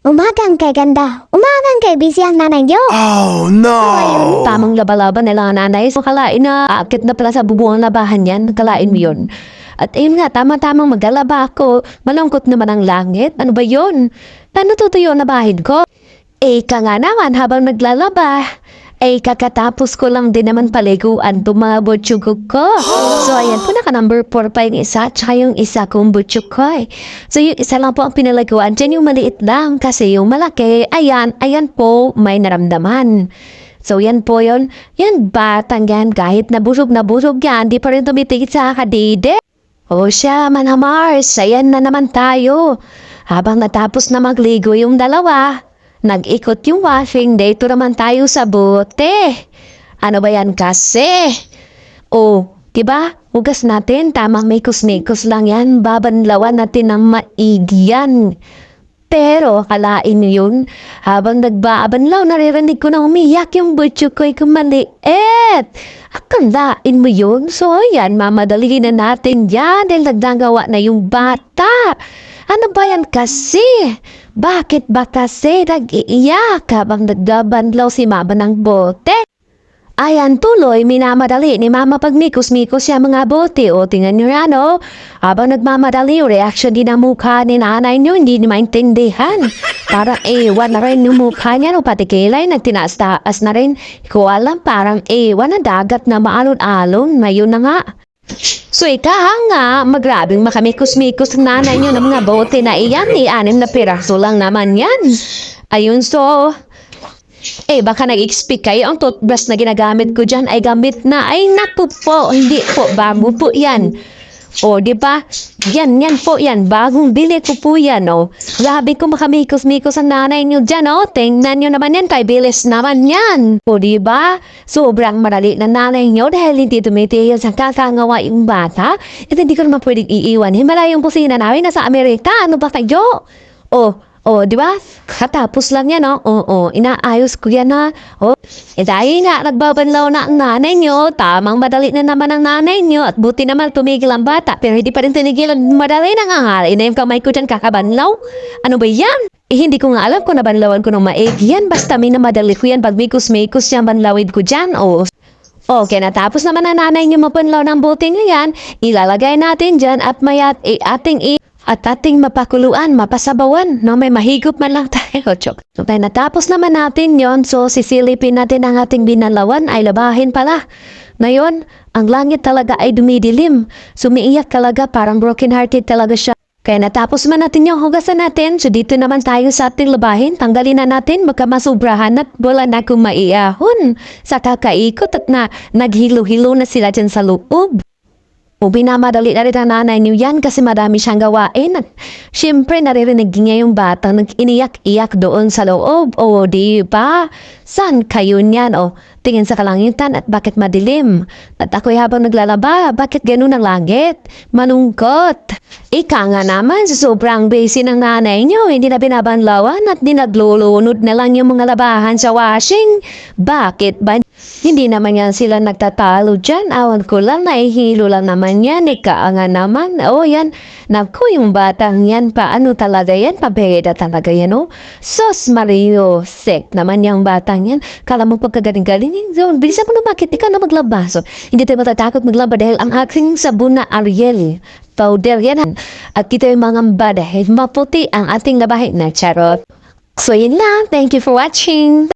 Umagang kay ganda. Umagang kay busy ang nanay niyo. Oh no! Tamang laba-laba nila ang nanay. So, kalain na aakit na pala sa bubuang labahan yan. Kalain mo yun. At ayun nga, tama-tamang maglalaba ako. Malungkot naman ang langit. Ano ba yun? Paano tutuyo na bahin ko? Ka nga naman habang naglalaba. Kakatapos ko lang din naman paliguan itong mga butsyugog ko. So, ayan po, naka-number 4 pa yung isa, tsaka yung isa kong butsyug ko. So, yung isa lang po ang pinaliguan. Diyan yung maliit lang, kasi yung malaki, ayan po, may naramdaman. So, yan po yun. Yan, batang yan, kahit nabusog yan, di pa rin tumitigit sa kadide. O siya, manamars, ayan na naman tayo. Habang natapos na magligo yung dalawa, nag-ikot yung washing, dito naman tayo sa bote. Ano ba yan kasi? Diba? Hugas natin, tamang may kusnikos lang yan. Babanlawan natin ng maigi yan. Pero, kalain niyo yun, habang nagbabanlaw, naririnig ko na umiyak yung butyo ko'y kumaliit. Akalain mo yun? So, yan, mamadali na natin yan dahil nagdagawa na yung bata. Ano ba yan kasi? Bakit ba kasi nag-iiyak habang nagdabanlaw si mama ng bote? Ayan tuloy, minamadali ni mama pag mikos-mikos siya mga bote. O tingnan nyo yan o. Habang nagmamadali, reaction din ang mukha ni nanay nyo, hindi ni maintindihan. Parang ewan na rin yung mukha niya, no? Pati kilay, nagtinaas-taas na rin. Ko alam, parang ewan na dagat na maalon-alon. Mayroon na nga. So nga, magrabing makamikos-mikos ng nanay nyo ng mga bote na iyan, 6 na piraso lang naman yan. Ayun, so, baka nag-expect kayo, ang toothbrush na ginagamit ko dyan ay gamit na, ay naku po, hindi po, bago po yan. Diba? Yan po yan, bagong bili ko po yan, Grabe ko makamikos-mikos ang nanay nyo dyan, Tingnan nyo naman yan, kay bilis naman yan. Diba? Sobrang marali na nanay nyo dahil hindi tumitigil sa kakangawa yung bata. At hindi ko naman pwedeng iiwan. Himala yung pusina namin nasa Amerika. Ano ba kayo? Diba? Katapos lang yan, inaayos ko yan, dahil nga, nagbabanlaw na ang nanay nyo, tamang madali na naman ang nanay nyo, at buti naman tumigil ang bata, pero hindi pa rin tinigil, madali na nga, na yung kamay ko dyan kakabanlaw. Ano ba yan? Hindi ko nga alam kung nabanlawan ko ng maigi yan, basta may na madali ko yan, pag mikos-mikos yan, banlawid ko dyan, Okay, natapos naman ang nanay nyo mapanlaw ng buting yan, ilalagay natin dyan, at mayat, ating mapakuluan, mapasabawan, may mahigop man lang tayo. So, natapos naman natin yon, so sisilipin natin ang ating binalawan, ay labahin pala. Ngayon, ang langit talaga ay dumidilim. Sumiiyak talaga, parang broken-hearted talaga siya. Kaya natapos man natin yung hugasan natin, so dito naman tayo sa ating labahin, tanggalin na natin, magkamasubrahan at wala na akong maiahon. Sa kakaikot at naghilo-hilo na sila dyan sa loob. Binamadali na rin ang nanay niyo yan kasi madami siyang gawain. At syempre, naririnig niya yung bata nag-iniyak-iyak doon sa loob. Di ba? Saan kayo niyan? Tingin sa kalangitan at bakit madilim? At ako'y habang naglalaba, bakit ganun ang langit? Malungkot. Ika nga naman, sa sobrang busy ng nanay niyo, hindi na binabanlawan at dinaglulunod na lang yung mga labahan sa washing. Bakit ba? Hindi naman yan sila nagtatalo dyan. Awan ko lang, naihilo lang naman yan. Ika nga naman. Yan. Naku, yung batang yan, paano talaga yan? Pabeda talaga yan, Sos Mario, sek naman yung batang yan. Kala mo pagkagaling-galing yung zone. Bilisan mo na bakit ikaw na maglaba. So, hindi tayo matatakot maglaba dahil ang aking sabon na Ariel. Powder yan. At kita yung mga bada. Maputi ang ating labahin na charot. So, yun lang. Thank you for watching.